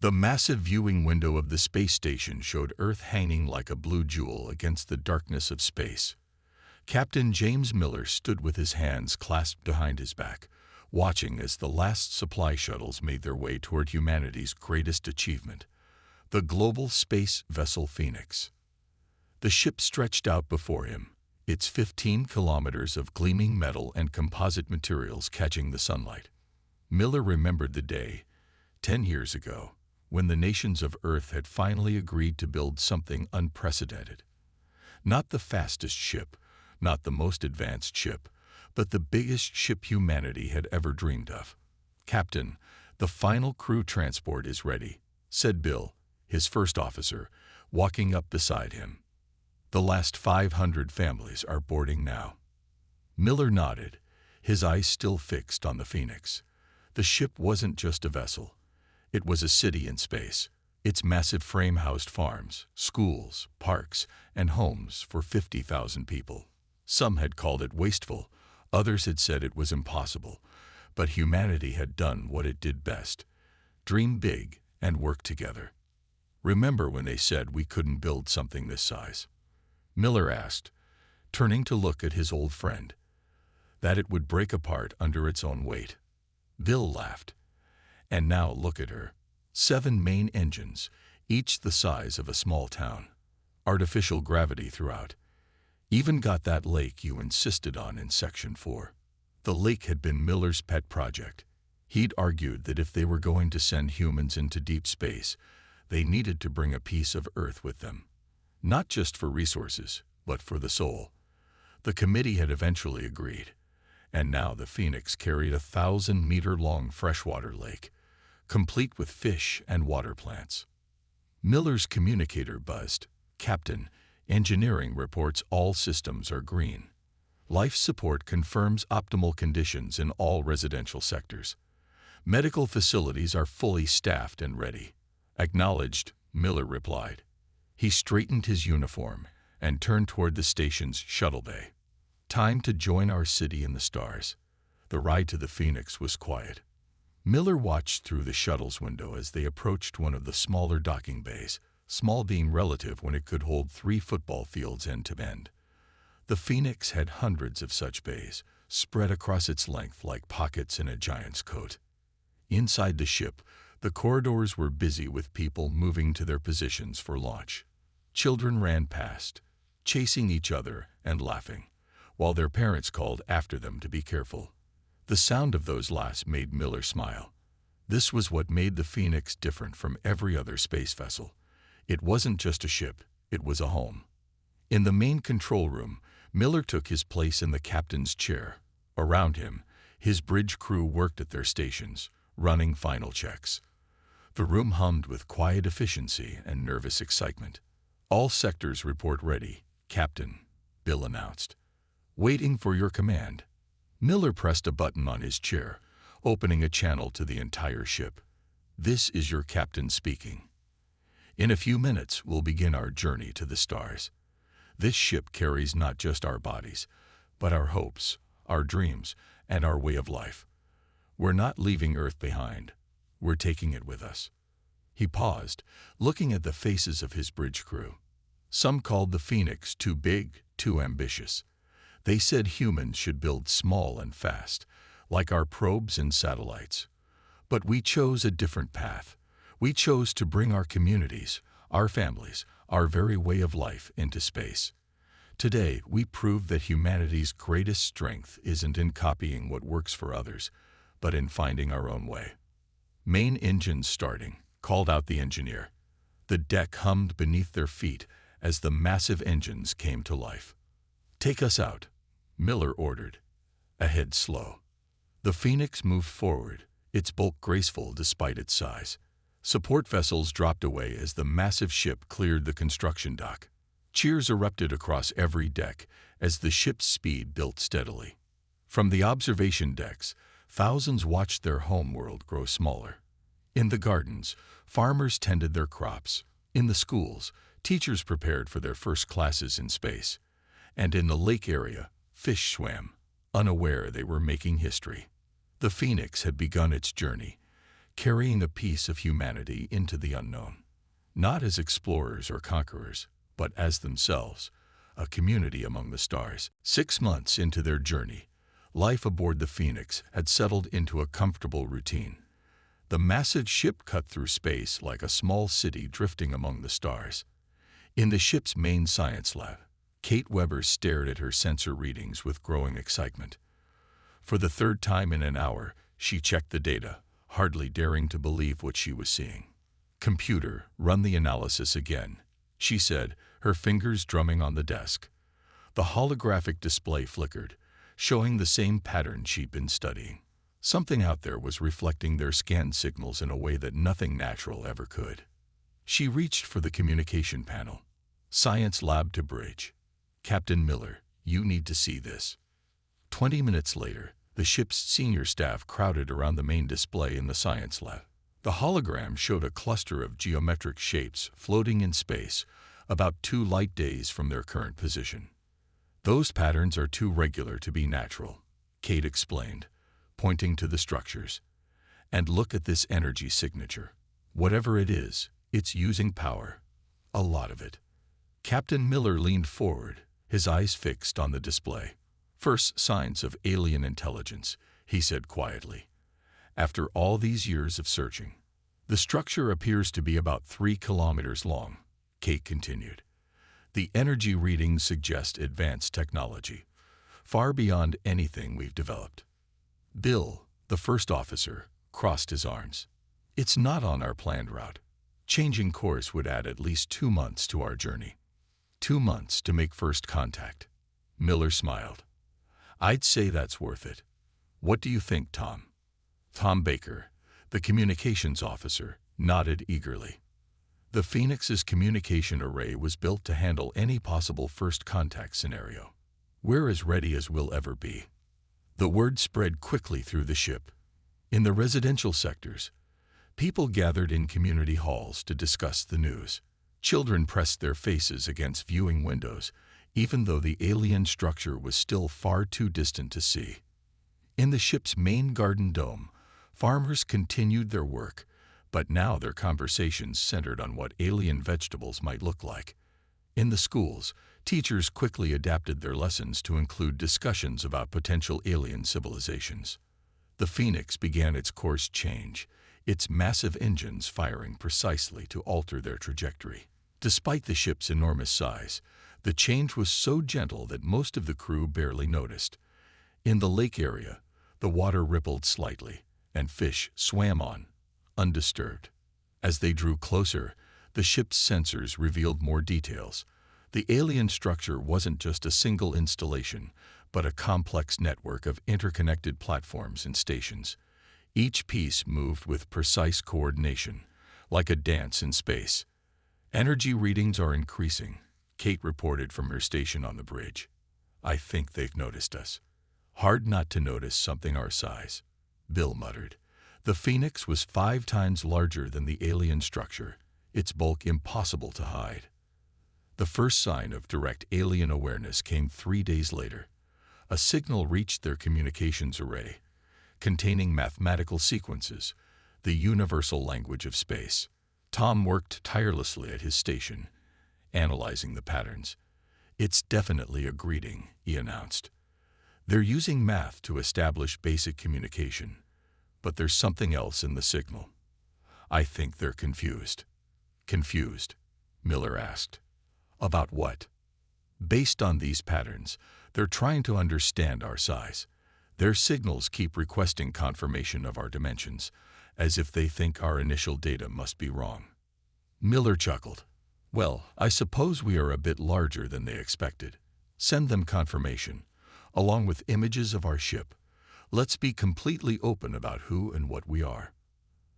The massive viewing window of the space station showed Earth hanging like a blue jewel against the darkness of space. Captain James Miller stood with his hands clasped behind his back, watching as the last supply shuttles made their way toward humanity's greatest achievement, the global space vessel Phoenix. The ship stretched out before him, its 15 kilometers of gleaming metal and composite materials catching the sunlight. Miller remembered the day, 10 years ago, when the nations of Earth had finally agreed to build something unprecedented. Not the fastest ship, not the most advanced ship, but the biggest ship humanity had ever dreamed of. "Captain, the final crew transport is ready," said Bill, his first officer, walking up beside him. "The last 500 families are boarding now." Miller nodded, his eyes still fixed on the Phoenix. The ship wasn't just a vessel. It was a city in space. Its massive frame housed farms, schools, parks, and homes for 50,000 people. Some had called it wasteful, others had said it was impossible, but humanity had done what it did best: dream big and work together. "Remember when they said we couldn't build something this size?" Miller asked, turning to look at his old friend. "That it would break apart under its own weight." Bill laughed. "And now look at her. 7 main engines, each the size of a small town. Artificial gravity throughout. Even got that lake you insisted on in Section 4. The lake had been Miller's pet project. He'd argued that if they were going to send humans into deep space, they needed to bring a piece of Earth with them. Not just for resources, but for the soul. The committee had eventually agreed, and now the Phoenix carried a 1,000-meter-long freshwater lake, complete with fish and water plants. Miller's communicator buzzed. "Captain, engineering reports all systems are green. Life support confirms optimal conditions in all residential sectors. Medical facilities are fully staffed and ready." "Acknowledged," Miller replied. He straightened his uniform and turned toward the station's shuttle bay. "Time to join our city in the stars." The ride to the Phoenix was quiet. Miller watched through the shuttle's window as they approached one of the smaller docking bays, small being relative when it could hold 3 football fields end to end. The Phoenix had hundreds of such bays, spread across its length like pockets in a giant's coat. Inside the ship, the corridors were busy with people moving to their positions for launch. Children ran past, chasing each other and laughing, while their parents called after them to be careful. The sound of those laughs made Miller smile. This was what made the Phoenix different from every other space vessel. It wasn't just a ship, it was a home. In the main control room, Miller took his place in the captain's chair. Around him, his bridge crew worked at their stations, running final checks. The room hummed with quiet efficiency and nervous excitement. "All sectors report ready, Captain," Bill announced. "Waiting for your command." Miller pressed a button on his chair, opening a channel to the entire ship. "This is your captain speaking. In a few minutes, we'll begin our journey to the stars. This ship carries not just our bodies, but our hopes, our dreams, and our way of life. We're not leaving Earth behind. We're taking it with us." He paused, looking at the faces of his bridge crew. Some called the Phoenix too big, too ambitious. They said humans should build small and fast, like our probes and satellites. But we chose a different path. We chose to bring our communities, our families, our very way of life into space. Today, we prove that humanity's greatest strength isn't in copying what works for others, but in finding our own way. "Main engines starting," called out the engineer. The deck hummed beneath their feet as the massive engines came to life. "Take us out," Miller ordered. Ahead slow. The Phoenix moved forward, its bulk graceful despite its size. Support vessels dropped away as the massive ship cleared the construction dock. Cheers erupted across every deck as the ship's speed built steadily. From the observation decks, thousands watched their homeworld grow smaller. In the gardens, farmers tended their crops. In the schools, teachers prepared for their first classes in space. And in the lake area, fish swam, unaware they were making history. The Phoenix had begun its journey, carrying a piece of humanity into the unknown. Not as explorers or conquerors, but as themselves, a community among the stars. 6 months into their journey, life aboard the Phoenix had settled into a comfortable routine. The massive ship cut through space like a small city drifting among the stars. In the ship's main science lab, Kate Weber stared at her sensor readings with growing excitement. For the third time in an hour, she checked the data, hardly daring to believe what she was seeing. "Computer, run the analysis again," she said, her fingers drumming on the desk. The holographic display flickered, showing the same pattern she'd been studying. Something out there was reflecting their scanned signals in a way that nothing natural ever could. She reached for the communication panel. "Science lab to bridge. Captain Miller, you need to see this." 20 minutes later, the ship's senior staff crowded around the main display in the science lab. The hologram showed a cluster of geometric shapes floating in space, about 2 light days from their current position. "Those patterns are too regular to be natural," Kate explained, pointing to the structures. "And look at this energy signature. Whatever it is, it's using power. A lot of it." Captain Miller leaned forward, his eyes fixed on the display. "First signs of alien intelligence," he said quietly. "After all these years of searching. The structure appears to be about 3 kilometers long," Kate continued. "The energy readings suggest advanced technology, far beyond anything we've developed." Bill, the first officer, crossed his arms. "It's not on our planned route. Changing course would add at least 2 months to our journey." 2 months to make first contact. Miller smiled. "I'd say that's worth it. What do you think, Tom?" Tom Baker, the communications officer, nodded eagerly. The Phoenix's communication array was built to handle any possible first contact scenario. "We're as ready as we'll ever be." The word spread quickly through the ship. In the residential sectors, people gathered in community halls to discuss the news. Children pressed their faces against viewing windows, even though the alien structure was still far too distant to see. In the ship's main garden dome, farmers continued their work, but now their conversations centered on what alien vegetables might look like. In the schools, teachers quickly adapted their lessons to include discussions about potential alien civilizations. The Phoenix began its course change, its massive engines firing precisely to alter their trajectory. Despite the ship's enormous size, the change was so gentle that most of the crew barely noticed. In the lake area, the water rippled slightly, and fish swam on, undisturbed. As they drew closer, the ship's sensors revealed more details. The alien structure wasn't just a single installation, but a complex network of interconnected platforms and stations. Each piece moved with precise coordination, like a dance in space. "Energy readings are increasing," Kate reported from her station on the bridge. "I think they've noticed us." "Hard not to notice something our size," Bill muttered. The Phoenix was 5 times larger than the alien structure, its bulk impossible to hide. The first sign of direct alien awareness came 3 days later. A signal reached their communications array, containing mathematical sequences, the universal language of space. Tom worked tirelessly at his station, analyzing the patterns. "It's definitely a greeting," he announced. "They're using math to establish basic communication, but there's something else in the signal. I think they're confused." "Confused?" Miller asked. "About what?" "Based on these patterns, they're trying to understand our size. Their signals keep requesting confirmation of our dimensions, as if they think our initial data must be wrong." Miller chuckled. "Well, I suppose we are a bit larger than they expected. Send them confirmation, along with images of our ship. Let's be completely open about who and what we are."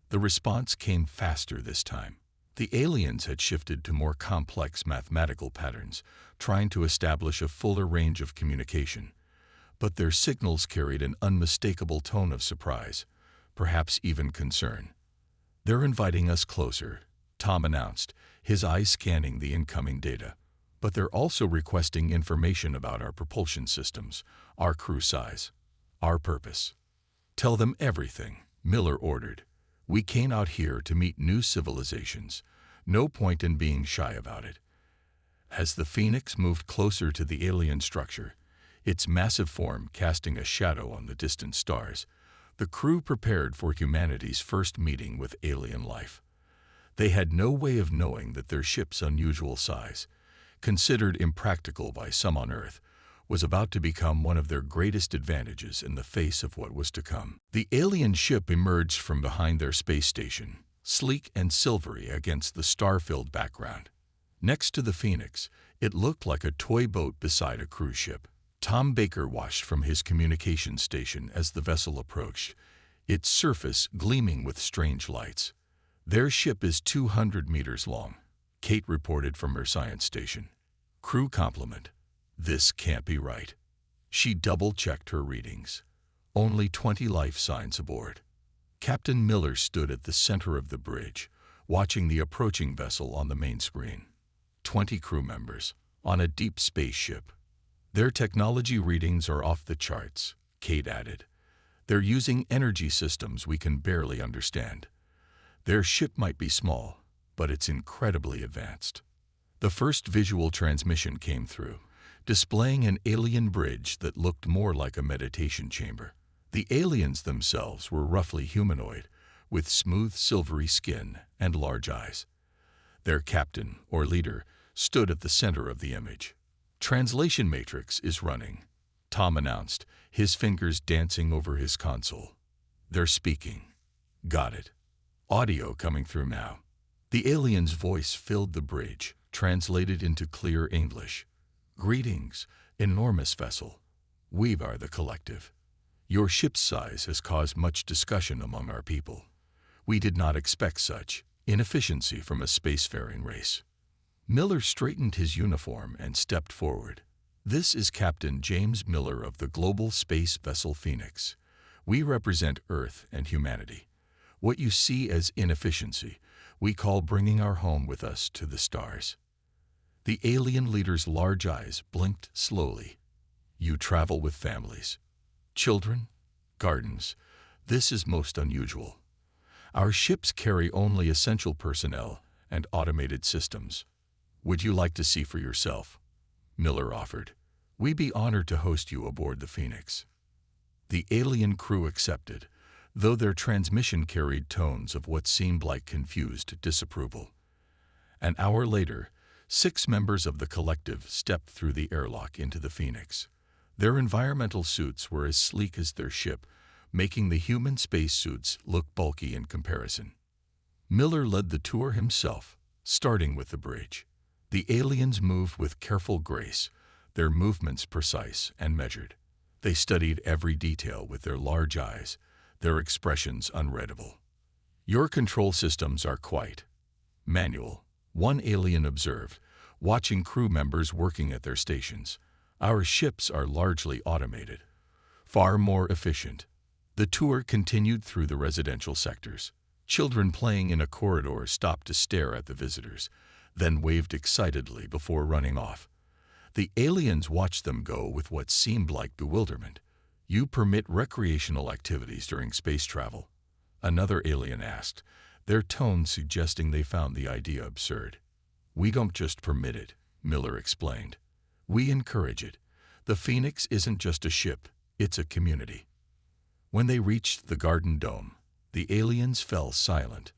The response came faster this time. The aliens had shifted to more complex mathematical patterns, trying to establish a fuller range of communication. But their signals carried an unmistakable tone of surprise, perhaps even concern. "They're inviting us closer," Tom announced, his eyes scanning the incoming data. "But they're also requesting information about our propulsion systems, our crew size, our purpose." "Tell them everything," Miller ordered. We came out here to meet new civilizations. No point in being shy about it. As the Phoenix moved closer to the alien structure, its massive form casting a shadow on the distant stars, the crew prepared for humanity's first meeting with alien life. They had no way of knowing that their ship's unusual size, considered impractical by some on Earth, was about to become one of their greatest advantages in the face of what was to come. The alien ship emerged from behind their space station, sleek and silvery against the star-filled background. Next to the Phoenix, it looked like a toy boat beside a cruise ship. Tom Baker watched from his communications station as the vessel approached, its surface gleaming with strange lights. Their ship is 200 meters long, Kate reported from her science station. Crew compliment. This can't be right. She double-checked her readings. Only 20 life signs aboard. Captain Miller stood at the center of the bridge, watching the approaching vessel on the main screen. 20 crew members, on a deep spaceship. Their technology readings are off the charts, Kate added. They're using energy systems we can barely understand. Their ship might be small, but it's incredibly advanced. The first visual transmission came through, displaying an alien bridge that looked more like a meditation chamber. The aliens themselves were roughly humanoid, with smooth silvery skin and large eyes. Their captain, or leader, stood at the center of the image. Translation matrix is running, Tom announced, his fingers dancing over his console. They're speaking. Got it. Audio coming through now. The alien's voice filled the bridge, translated into clear English. Greetings, enormous vessel. We are the collective. Your ship's size has caused much discussion among our people. We did not expect such inefficiency from a spacefaring race. Miller straightened his uniform and stepped forward. This is Captain James Miller of the global space vessel Phoenix. We represent Earth and humanity. What you see as inefficiency, we call bringing our home with us to the stars. The alien leader's large eyes blinked slowly. You travel with families. Children, gardens. This is most unusual. Our ships carry only essential personnel and automated systems. Would you like to see for yourself? Miller offered. We'd be honored to host you aboard the Phoenix. The alien crew accepted, though their transmission carried tones of what seemed like confused disapproval. An hour later, 6 members of the collective stepped through the airlock into the Phoenix. Their environmental suits were as sleek as their ship, making the human spacesuits look bulky in comparison. Miller led the tour himself, starting with the bridge. The aliens moved with careful grace, their movements precise and measured. They studied every detail with their large eyes, their expressions unreadable. Your control systems are quite manual, one alien observed, watching crew members working at their stations. Our ships are largely automated, far more efficient. The tour continued through the residential sectors. Children playing in a corridor stopped to stare at the visitors, then waved excitedly before running off. The aliens watched them go with what seemed like bewilderment. You permit recreational activities during space travel? Another alien asked, their tone suggesting they found the idea absurd. We don't just permit it, Miller explained. We encourage it. The Phoenix isn't just a ship, it's a community. When they reached the Garden Dome, the aliens fell silent.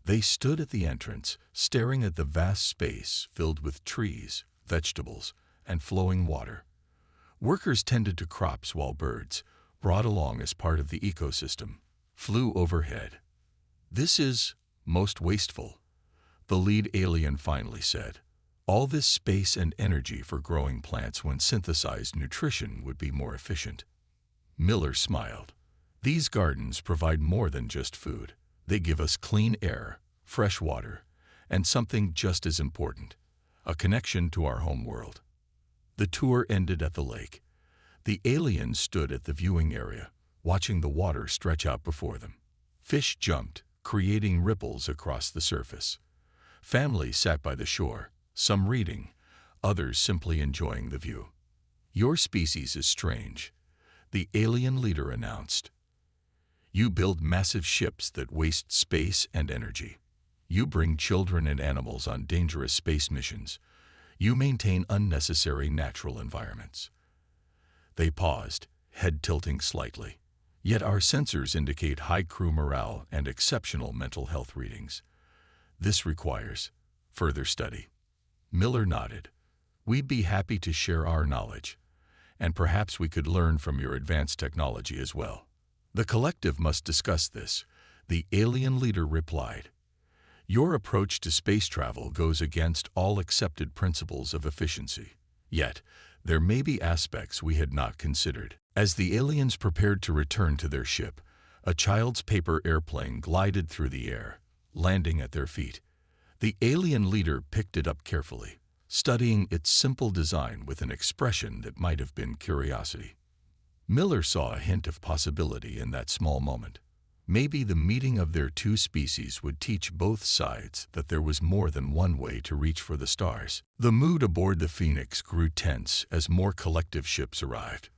They stood at the entrance, staring at the vast space filled with trees, vegetables, and flowing water. Workers tended to crops while birds, brought along as part of the ecosystem, flew overhead. This is most wasteful, the lead alien finally said. All this space and energy for growing plants when synthesized nutrition would be more efficient. Miller smiled. These gardens provide more than just food. They give us clean air, fresh water, and something just as important, a connection to our home world. The tour ended at the lake. The aliens stood at the viewing area, watching the water stretch out before them. Fish jumped, creating ripples across the surface. Families sat by the shore, some reading, others simply enjoying the view. Your species is strange, the alien leader announced. You build massive ships that waste space and energy. You bring children and animals on dangerous space missions. You maintain unnecessary natural environments." They paused, head tilting slightly. Yet our sensors indicate high crew morale and exceptional mental health readings. "This requires further study." Miller nodded. "We'd be happy to share our knowledge, and perhaps we could learn from your advanced technology as well." "The collective must discuss this," the alien leader replied. "Your approach to space travel goes against all accepted principles of efficiency. Yet, there may be aspects we had not considered." As the aliens prepared to return to their ship, a child's paper airplane glided through the air, landing at their feet. The alien leader picked it up carefully, studying its simple design with an expression that might have been curiosity. Miller saw a hint of possibility in that small moment. Maybe the meeting of their two species would teach both sides that there was more than one way to reach for the stars. The mood aboard the Phoenix grew tense as more collective ships arrived.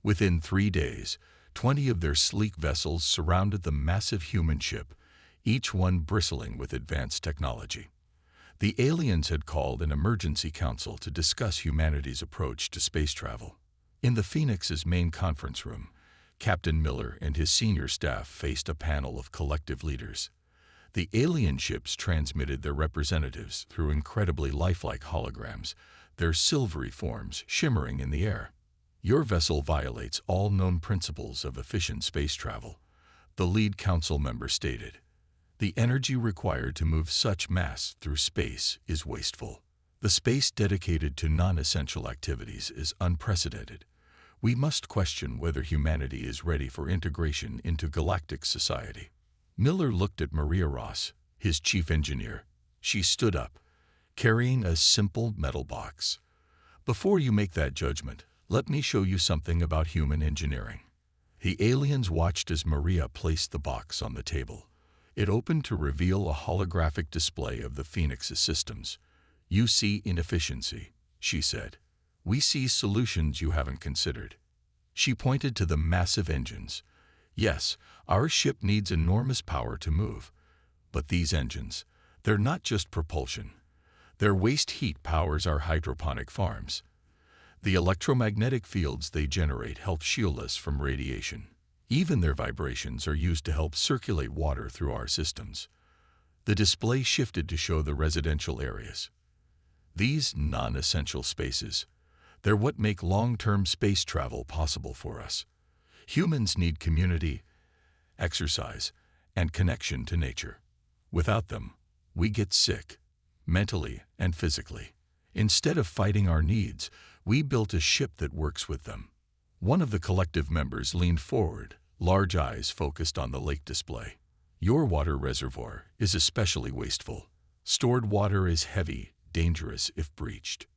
Within 3 days, 20 of their sleek vessels surrounded the massive human ship, each one bristling with advanced technology. The aliens had called an emergency council to discuss humanity's approach to space travel. In the Phoenix's main conference room, Captain Miller and his senior staff faced a panel of collective leaders. The alien ships transmitted their representatives through incredibly lifelike holograms, their silvery forms shimmering in the air. "Your vessel violates all known principles of efficient space travel," the lead council member stated. "The energy required to move such mass through space is wasteful. The space dedicated to non-essential activities is unprecedented. We must question whether humanity is ready for integration into galactic society." Miller looked at Maria Ross, his chief engineer. She stood up, carrying a simple metal box. "Before you make that judgment, let me show you something about human engineering." The aliens watched as Maria placed the box on the table. It opened to reveal a holographic display of the Phoenix's systems. "You see inefficiency," she said. "We see solutions you haven't considered." She pointed to the massive engines. "Yes, our ship needs enormous power to move. But these engines, they're not just propulsion. Their waste heat powers our hydroponic farms. The electromagnetic fields they generate help shield us from radiation. Even their vibrations are used to help circulate water through our systems." The display shifted to show the residential areas. "These non-essential spaces, they're what make long-term space travel possible for us. Humans need community, exercise, and connection to nature. Without them, we get sick, mentally and physically. Instead of fighting our needs, we built a ship that works with them." One of the collective members leaned forward, large eyes focused on the lake display. "Your water reservoir is especially wasteful. Stored water is heavy, dangerous if breached."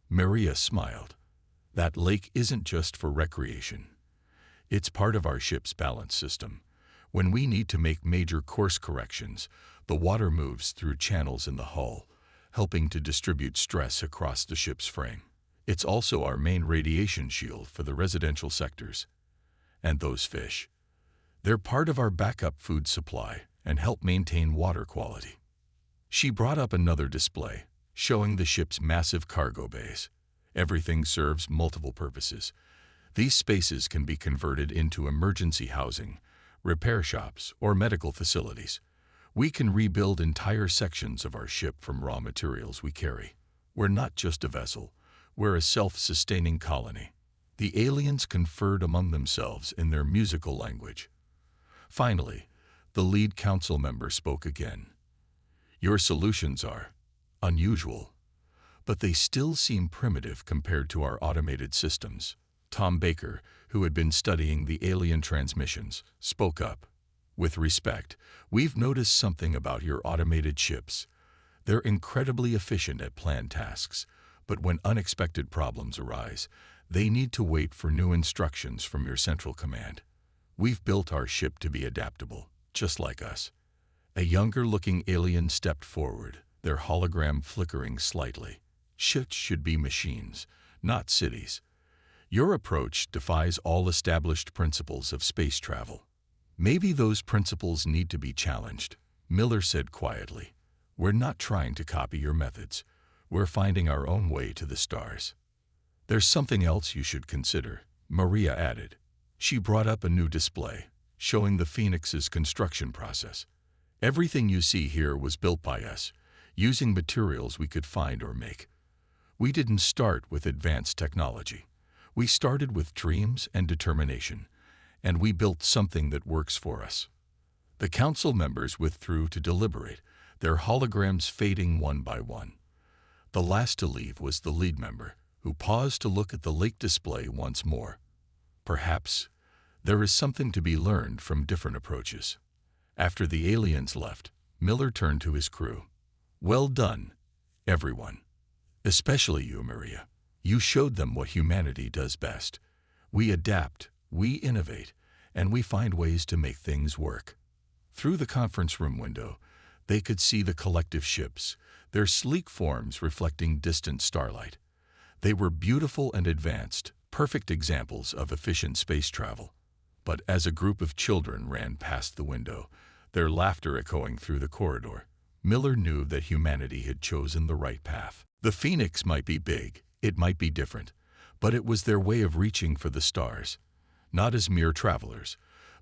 Maria smiled. "That lake isn't just for recreation. It's part of our ship's balance system. When we need to make major course corrections, the water moves through channels in the hull, helping to distribute stress across the ship's frame. It's also our main radiation shield for the residential sectors. And those fish, they're part of our backup food supply and help maintain water quality." She brought up another display, showing the ship's massive cargo bays. Everything serves multiple purposes. These spaces can be converted into emergency housing, repair shops, or medical facilities. We can rebuild entire sections of our ship from raw materials we carry. We're not just a vessel, we're a self-sustaining colony. The aliens conferred among themselves in their musical language. Finally, the lead council member spoke again. "Your solutions are unusual, but they still seem primitive compared to our automated systems." Tom Baker, who had been studying the alien transmissions, spoke up. "With respect, we've noticed something about your automated ships. They're incredibly efficient at planned tasks, but when unexpected problems arise, they need to wait for new instructions from your central command. We've built our ship to be adaptable, just like us." A younger-looking alien stepped forward, their hologram flickering slightly. "Ships should be machines, not cities. Your approach defies all established principles of space travel." Maybe those principles need to be challenged, Miller said quietly. We're not trying to copy your methods. We're finding our own way to the stars. There's something else you should consider, Maria added. She brought up a new display, showing the Phoenix's construction process. Everything you see here was built by us, using materials we could find or make. We didn't start with advanced technology. We started with dreams and determination, and we built something that works for us. The council members withdrew to deliberate, their holograms fading one by one. The last to leave was the lead member, who paused to look at the lake display once more. Perhaps there is something to be learned from different approaches. After the aliens left, Miller turned to his crew. Well done, everyone. Especially you, Maria. You showed them what humanity does best. We adapt, we innovate, and we find ways to make things work. Through the conference room window, they could see the collective ships, their sleek forms reflecting distant starlight. They were beautiful and advanced, perfect examples of efficient space travel. But as a group of children ran past the window, their laughter echoing through the corridor, Miller knew that humanity had chosen the right path. The Phoenix might be big, it might be different, but it was their way of reaching for the stars, not as mere travelers,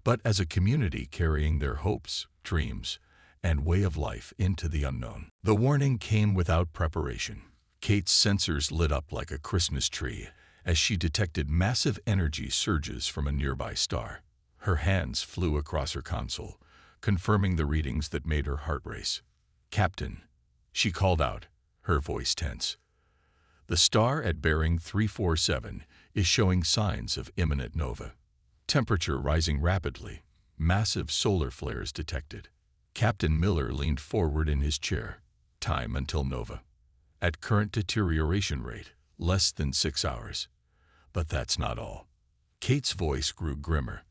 but as a community carrying their hopes, dreams, and way of life into the unknown. The warning came without preparation. Kate's sensors lit up like a Christmas tree as she detected massive energy surges from a nearby star. Her hands flew across her console, confirming the readings that made her heart race. Captain, she called out, her voice tense. The star at bearing 347 is showing signs of imminent nova. Temperature rising rapidly, massive solar flares detected. Captain Miller leaned forward in his chair. Time until nova. At current deterioration rate, less than 6 hours. But that's not all. Kate's voice grew grimmer.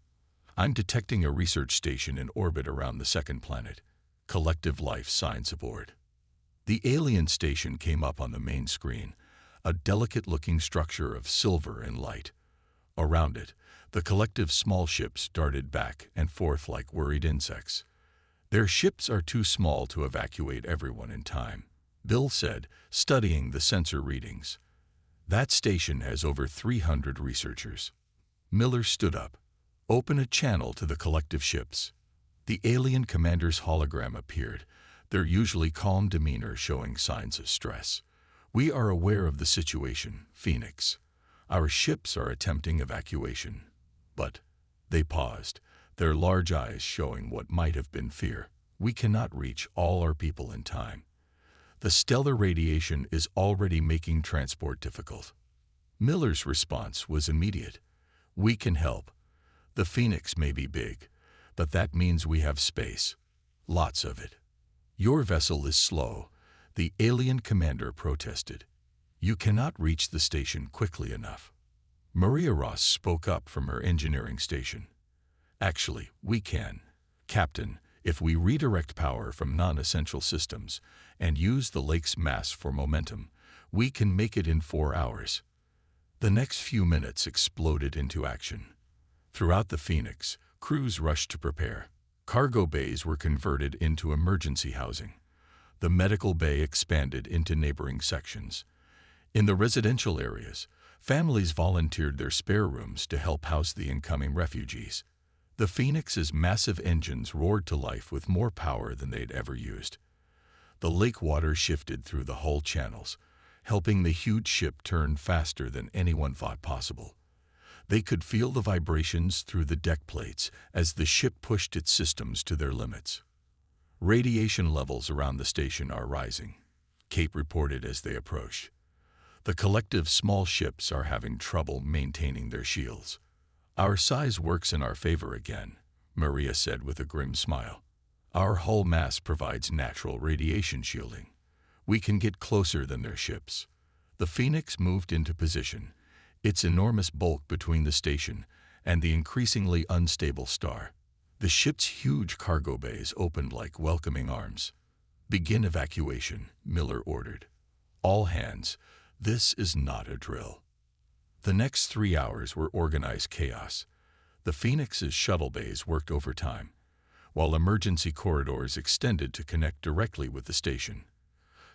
I'm detecting a research station in orbit around the second planet. Collective life signs aboard. The alien station came up on the main screen, a delicate-looking structure of silver and light. Around it, the collective small ships darted back and forth like worried insects. Their ships are too small to evacuate everyone in time, Bill said, studying the sensor readings. That station has over 300 researchers. Miller stood up. Open a channel to the collective ships. The alien commander's hologram appeared, their usually calm demeanor showing signs of stress. We are aware of the situation, Phoenix. Our ships are attempting evacuation. But they paused, their large eyes showing what might have been fear. We cannot reach all our people in time. The stellar radiation is already making transport difficult. Miller's response was immediate. We can help. The Phoenix may be big, but that means we have space. Lots of it. Your vessel is slow, the alien commander protested. You cannot reach the station quickly enough. Maria Ross spoke up from her engineering station. Actually, we can. Captain, if we redirect power from non-essential systems and use the lake's mass for momentum, we can make it in 4 hours. The next few minutes exploded into action. Throughout the Phoenix, crews rushed to prepare. Cargo bays were converted into emergency housing. The medical bay expanded into neighboring sections. In the residential areas, families volunteered their spare rooms to help house the incoming refugees. The Phoenix's massive engines roared to life with more power than they'd ever used. The lake water shifted through the hull channels, helping the huge ship turn faster than anyone thought possible. They could feel the vibrations through the deck plates as the ship pushed its systems to their limits. Radiation levels around the station are rising, Kate reported as they approached. The collective small ships are having trouble maintaining their shields. Our size works in our favor again, Maria said with a grim smile. Our hull mass provides natural radiation shielding. We can get closer than their ships. The Phoenix moved into position, its enormous bulk between the station and the increasingly unstable star. The ship's huge cargo bays opened like welcoming arms. Begin evacuation, Miller ordered. All hands, this is not a drill. The next 3 hours were organized chaos. The Phoenix's shuttle bays worked overtime, while emergency corridors extended to connect directly with the station.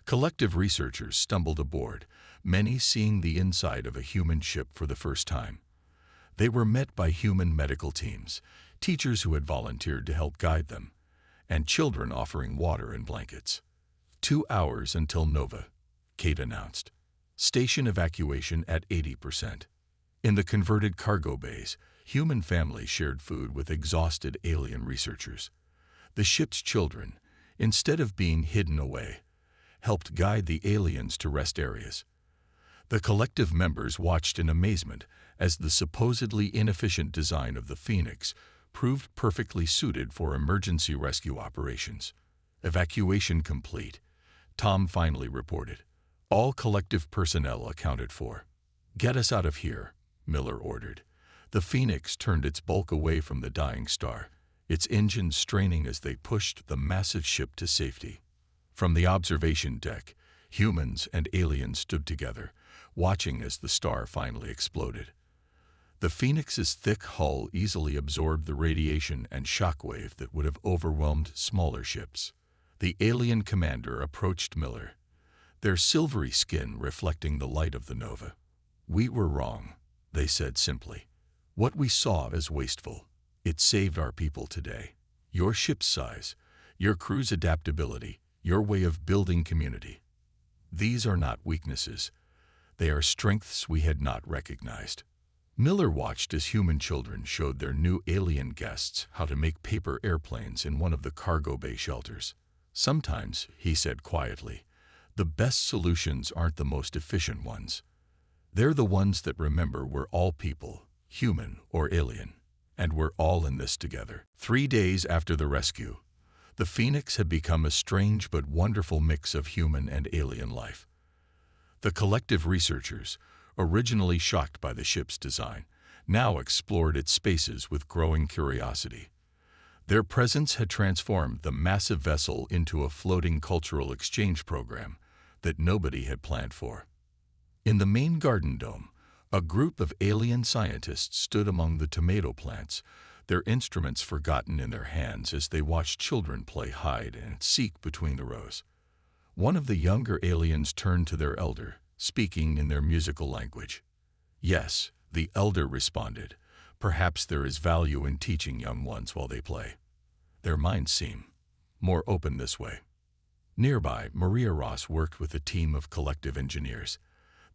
Collective researchers stumbled aboard, many seeing the inside of a human ship for the first time. They were met by human medical teams, teachers who had volunteered to help guide them, and children offering water and blankets. 2 hours until Nova, Kate announced. Station evacuation at 80%. In the converted cargo bays, human families shared food with exhausted alien researchers. The ship's children, instead of being hidden away, helped guide the aliens to rest areas. The collective members watched in amazement as the supposedly inefficient design of the Phoenix proved perfectly suited for emergency rescue operations. Evacuation complete, Tom finally reported. All collective personnel accounted for. "Get us out of here," Miller ordered. The Phoenix turned its bulk away from the dying star, its engines straining as they pushed the massive ship to safety. From the observation deck, humans and aliens stood together, watching as the star finally exploded. The Phoenix's thick hull easily absorbed the radiation and shockwave that would have overwhelmed smaller ships. The alien commander approached Miller, their silvery skin reflecting the light of the nova. "We were wrong," they said simply. "What we saw is wasteful. It saved our people today. Your ship's size, your crew's adaptability, your way of building community. These are not weaknesses. They are strengths we had not recognized." Miller watched as human children showed their new alien guests how to make paper airplanes in one of the cargo bay shelters. "Sometimes," he said quietly, "the best solutions aren't the most efficient ones. They're the ones that remember we're all people, human or alien, and we're all in this together." 3 days after the rescue, the Phoenix had become a strange but wonderful mix of human and alien life. The collective researchers, originally shocked by the ship's design, now explored its spaces with growing curiosity. Their presence had transformed the massive vessel into a floating cultural exchange program that nobody had planned for. In the main garden dome, a group of alien scientists stood among the tomato plants, their instruments forgotten in their hands as they watched children play hide and seek between the rows. One of the younger aliens turned to their elder, speaking in their musical language. "Yes," the elder responded, "perhaps there is value in teaching young ones while they play. Their minds seem more open this way." Nearby, Maria Ross worked with a team of collective engineers.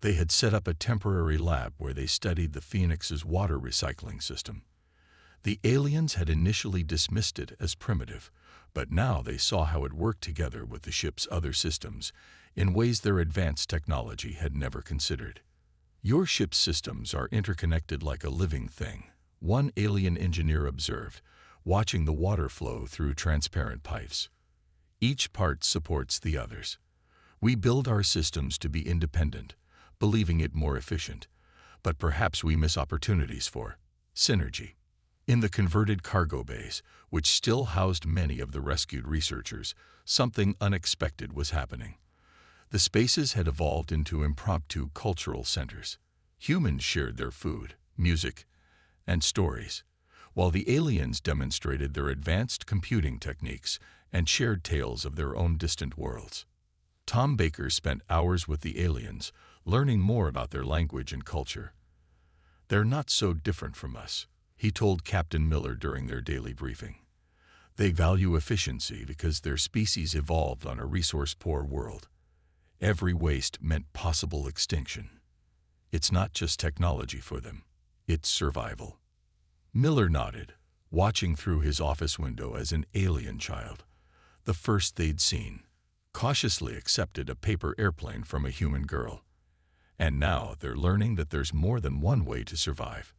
They had set up a temporary lab where they studied the Phoenix's water recycling system. The aliens had initially dismissed it as primitive, but now they saw how it worked together with the ship's other systems in ways their advanced technology had never considered. "Your ship's systems are interconnected like a living thing," one alien engineer observed, watching the water flow through transparent pipes. "Each part supports the others. We build our systems to be independent, believing it more efficient, but perhaps we miss opportunities for synergy." In the converted cargo bays, which still housed many of the rescued researchers, something unexpected was happening. The spaces had evolved into impromptu cultural centers. Humans shared their food, music, and stories, while the aliens demonstrated their advanced computing techniques and shared tales of their own distant worlds. Tom Baker spent hours with the aliens, learning more about their language and culture. "They're not so different from us," he told Captain Miller during their daily briefing. "They value efficiency because their species evolved on a resource-poor world. Every waste meant possible extinction. It's not just technology for them, it's survival." Miller nodded, watching through his office window as an alien child, the first they'd seen, cautiously accepted a paper airplane from a human girl. And now they're learning that there's more than one way to survive.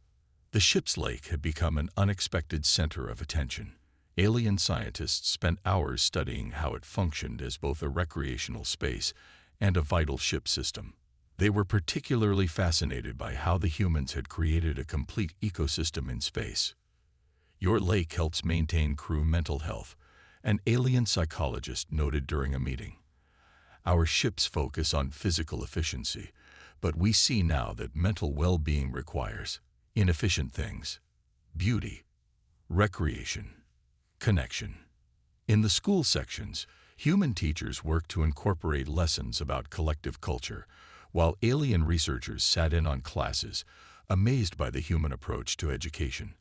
The ship's lake had become an unexpected center of attention. Alien scientists spent hours studying how it functioned as both a recreational space and a vital ship system. They were particularly fascinated by how the humans had created a complete ecosystem in space. "Your lake helps maintain crew mental health," an alien psychologist noted during a meeting. "Our ships focus on physical efficiency, but we see now that mental well-being requires inefficient things. beauty, recreation, connection. In the school sections, human teachers worked to incorporate lessons about collective culture, while alien researchers sat in on classes, amazed by the human approach to education.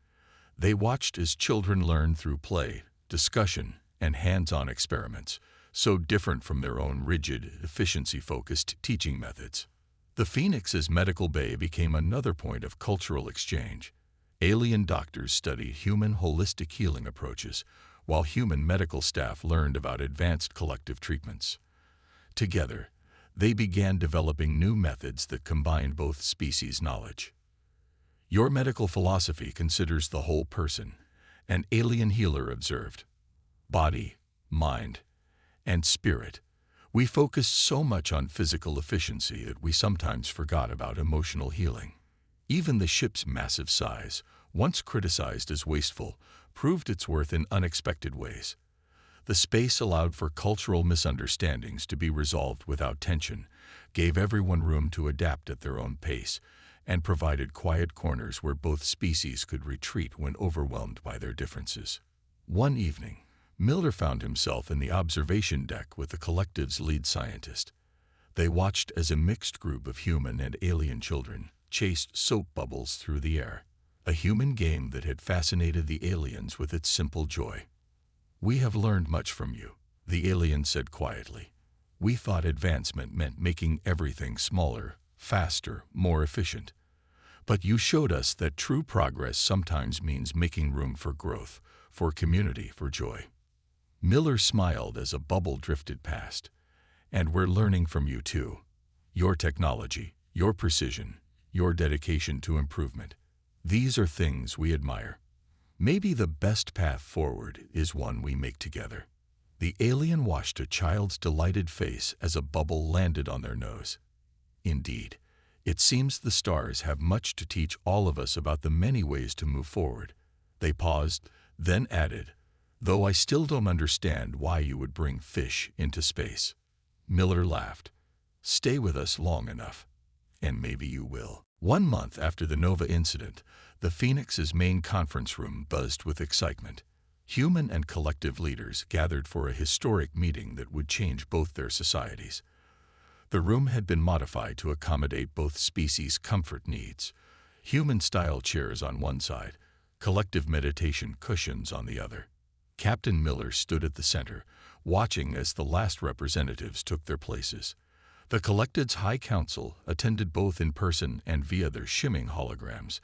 They watched as children learned through play, discussion, and hands-on experiments, so different from their own rigid, efficiency-focused teaching methods. The Phoenix's medical bay became another point of cultural exchange. Alien doctors studied human holistic healing approaches, while human medical staff learned about advanced collective treatments. Together, they began developing new methods that combined both species' knowledge. "Your medical philosophy considers the whole person," an alien healer observed. "Body, mind, and spirit. We focused so much on physical efficiency that we sometimes forgot about emotional healing." Even the ship's massive size, once criticized as wasteful, proved its worth in unexpected ways. The space allowed for cultural misunderstandings to be resolved without tension, gave everyone room to adapt at their own pace, and provided quiet corners where both species could retreat when overwhelmed by their differences. One evening, Miller found himself in the observation deck with the collective's lead scientist. They watched as a mixed group of human and alien children chased soap bubbles through the air, a human game that had fascinated the aliens with its simple joy. "We have learned much from you," the alien said quietly. "We thought advancement meant making everything smaller, faster, more efficient. But you showed us that true progress sometimes means making room for growth, for community, for joy." Miller smiled as a bubble drifted past. "And we're learning from you too. Your technology, your precision, your dedication to improvement. These are things we admire. Maybe the best path forward is one we make together." The alien watched a child's delighted face as a bubble landed on their nose. "Indeed, it seems the stars have much to teach all of us about the many ways to move forward." They paused, then added, "Though I still don't understand why you would bring fish into space." Miller laughed. "Stay with us long enough, and maybe you will." 1 month after the Nova incident, the Phoenix's main conference room buzzed with excitement. Human and collective leaders gathered for a historic meeting that would change both their societies. The room had been modified to accommodate both species' comfort needs. Human-style chairs on one side, collective meditation cushions on the other. Captain Miller stood at the center, watching as the last representatives took their places. The Collected's High Council attended both in person and via their shimming holograms,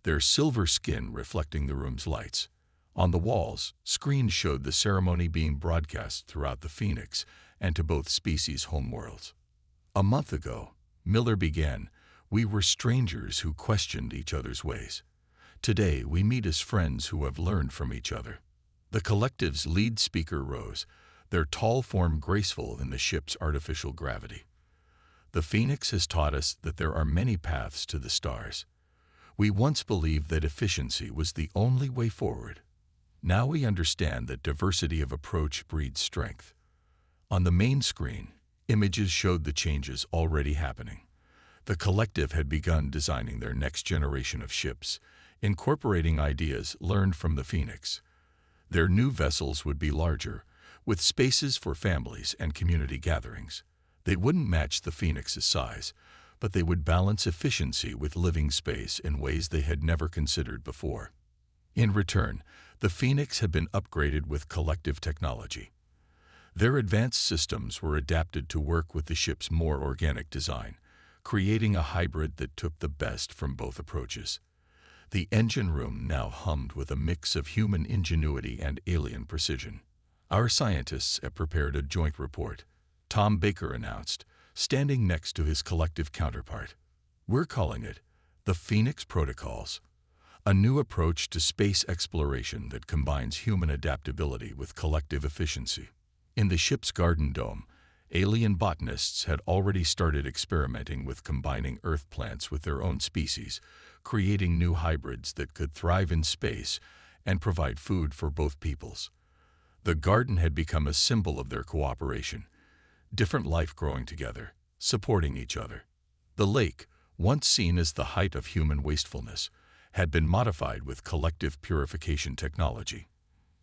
their silver skin reflecting the room's lights. On the walls, screens showed the ceremony being broadcast throughout the Phoenix and to both species' homeworlds. "A month ago," Miller began, "we were strangers who questioned each other's ways. Today, we meet as friends who have learned from each other." The collective's lead speaker rose, their tall form graceful in the ship's artificial gravity. "The Phoenix has taught us that there are many paths to the stars. We once believed that efficiency was the only way forward. Now we understand that diversity of approach breeds strength." On the main screen, images showed the changes already happening. The collective had begun designing their next generation of ships, incorporating ideas learned from the Phoenix. Their new vessels would be larger, with spaces for families and community gatherings. They wouldn't match the Phoenix's size, but they would balance efficiency with living space in ways they had never considered before. In return, the Phoenix had been upgraded with collective technology. Their advanced systems were adapted to work with the ship's more organic design, creating a hybrid that took the best from both approaches. The engine room now hummed with a mix of human ingenuity and alien precision. "Our scientists have prepared a joint report," Tom Baker announced, standing next to his collective counterpart. "We're calling it the Phoenix Protocols, a new approach to space exploration that combines human adaptability with collective efficiency." In the ship's garden dome, alien botanists had already started experimenting with combining Earth plants with their own species, creating new hybrids that could thrive in space and provide food for both peoples. The garden had become a symbol of their cooperation, different life growing together, supporting each other. The lake, once seen as the height of human wastefulness, had been modified with collective purification technology.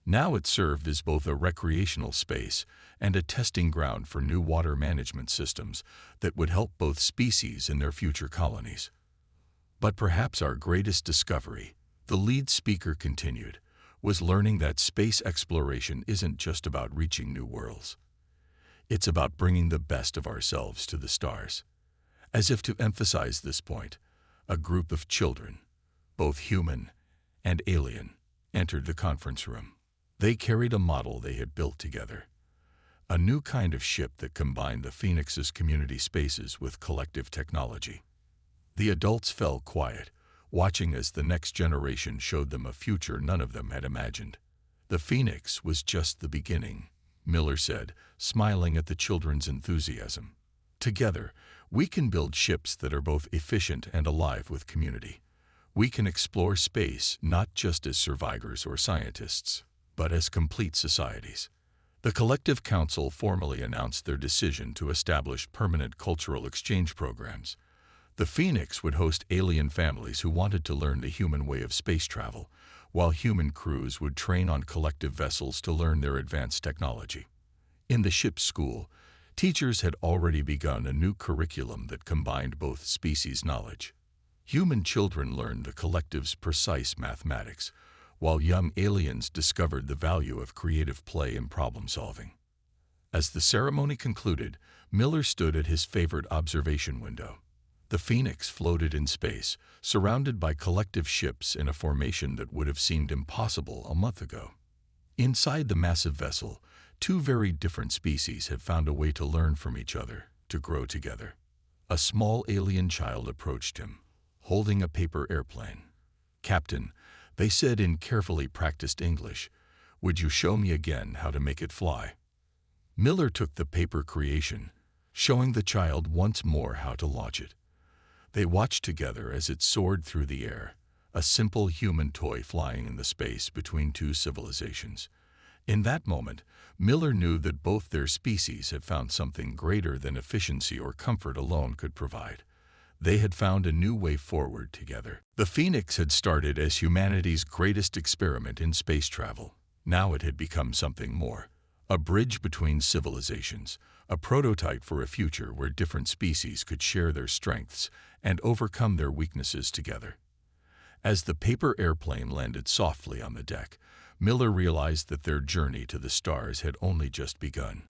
Now it served as both a recreational space and a testing ground for new water management systems that would help both species in their future colonies. But perhaps our greatest discovery, the lead speaker continued, was learning that space exploration isn't just about reaching new worlds. It's about bringing the best of ourselves to the stars. As if to emphasize this point, a group of children, both human and alien, entered the conference room. They carried a model they had built together, a new kind of ship that combined the Phoenix's community spaces with collective technology. The adults fell quiet, watching as the next generation showed them a future none of them had imagined. The Phoenix was just the beginning, Miller said, smiling at the children's enthusiasm. Together, we can build ships that are both efficient and alive with community. We can explore space not just as survivors or scientists, but as complete societies. The Collective Council formally announced their decision to establish permanent cultural exchange programs. The Phoenix would host alien families who wanted to learn the human way of space travel, while human crews would train on collective vessels to learn their advanced technology. In the ship's school, teachers had already begun a new curriculum that combined both species knowledge. Human children learned the collective's precise mathematics, while young aliens discovered the value of creative play and problem-solving. As the ceremony concluded, Miller stood at his favorite observation window. The Phoenix floated in space, surrounded by collective ships in a formation that would have seemed impossible a month ago. Inside the massive vessel, two very different species had found a way to learn from each other, to grow together. A small alien child approached him, holding a paper airplane. "Captain," they said in carefully practiced English, "would you show me again how to make it fly?" Miller took the paper creation, showing the child once more how to launch it. They watched together as it soared through the air, a simple human toy flying in the space between two civilizations. In that moment, Miller knew that both their species had found something greater than efficiency or comfort alone could provide. They had found a new way forward together. The Phoenix had started as humanity's greatest experiment in space travel. Now it had become something more. A bridge between civilizations, a prototype for a future where different species could share their strengths and overcome their weaknesses together. As the paper airplane landed softly on the deck, Miller realized that their journey to the stars had only just begun.